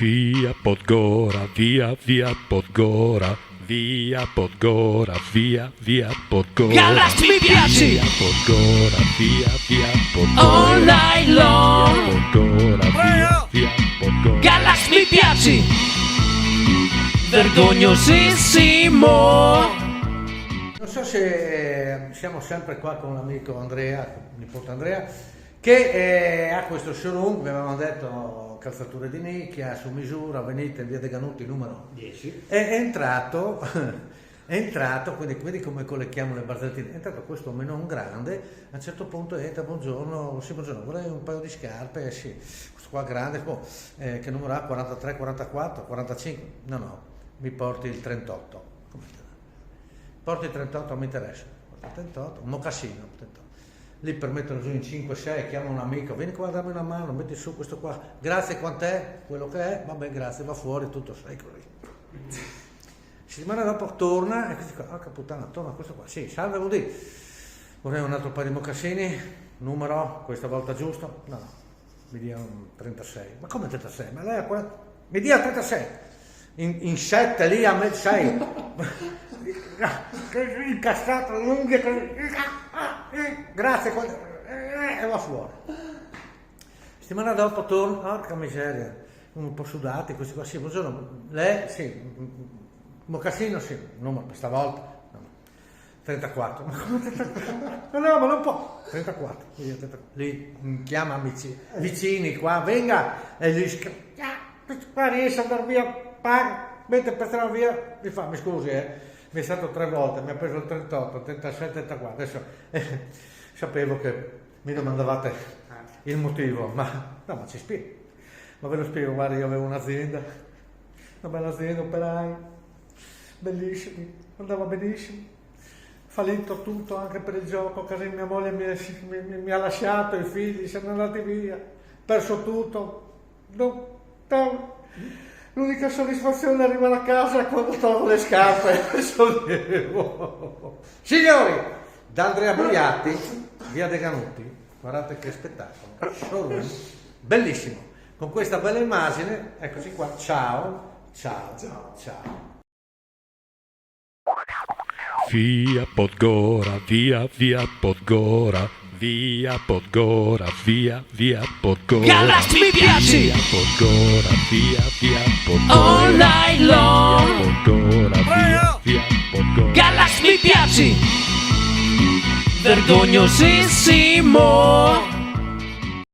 Via Podgora, via Podgora, via Podgora, via Podgora. Galax mi piaci! Via Podgora, via Podgora. All night long! Via Podgora, via Podgora. Galax mi piaci! Vergognosissimo! Non so se siamo sempre qua con l'amico Andrea, nipote Andrea, che ha questo showroom, vi avevamo detto calzature di nicchia, su misura, venite in via De Ganuti numero 10. È entrato, quindi vedi come colleghiamo le barzettine, è entrato questo menone grande, a un certo punto entra, buongiorno, sì buongiorno, vorrei un paio di scarpe, sì, questo qua grande, che numero ha? 43, 44, 45? No, mi porti il 38. Come te? Porti il 38, non mi interessa. Porti il 38, un mocassino. 38. Lì per metterlo giù in 5-6, chiama un amico, vieni qua a darmi una mano, metti su questo qua. Grazie, quant'è? Quello che è? Vabbè, grazie, va fuori, tutto sai così. Settimana dopo torna e questi qua, porca puttana, torna questo qua. Sì, salve, vuol dire. Vorrei un altro paio di mocassini, numero, questa volta giusto? No, mi dia un 36. Ma come 36? Ma lei ha 40? Mi dia 36. In 7 lì a me 6 incastrato lunghe grazie e va fuori. Settimana dopo torno, porca miseria, un po' sudati questi qua, sì buongiorno, lei sì, mocassino sì, numero questa volta no. 34, ma come 34? No, ma non può 34, lì chiama amici vicini qua, venga e gli qua riesce ad andare via, paga, mentre per stare via mi fa, mi scusi mi è stato 3 volte, mi ha preso il 38, 36, 34, adesso sapevo che mi domandavate il motivo, ma no, ma ci spiego, ma ve lo spiego, guarda, io avevo un'azienda, una bella azienda, operai, bellissimi, andava benissimo, fallito tutto anche per il gioco, che mia moglie mi ha lasciato, i figli sono andati via, perso tutto, l'unica soddisfazione è arrivare a casa quando trovo le scarpe e sollevo. Signori, da Andrea Boiati, via De Ganuti, guardate che spettacolo, showroom, bellissimo, con questa bella immagine, eccoci qua, ciao. Via Podgora, via Podgora, via Podgora, via Podgora. Galax mi piaci! Via Podgora, via Podgora. All night long! Via Podgora, via Podgora. Galax mi piaci! Vergognosissimo!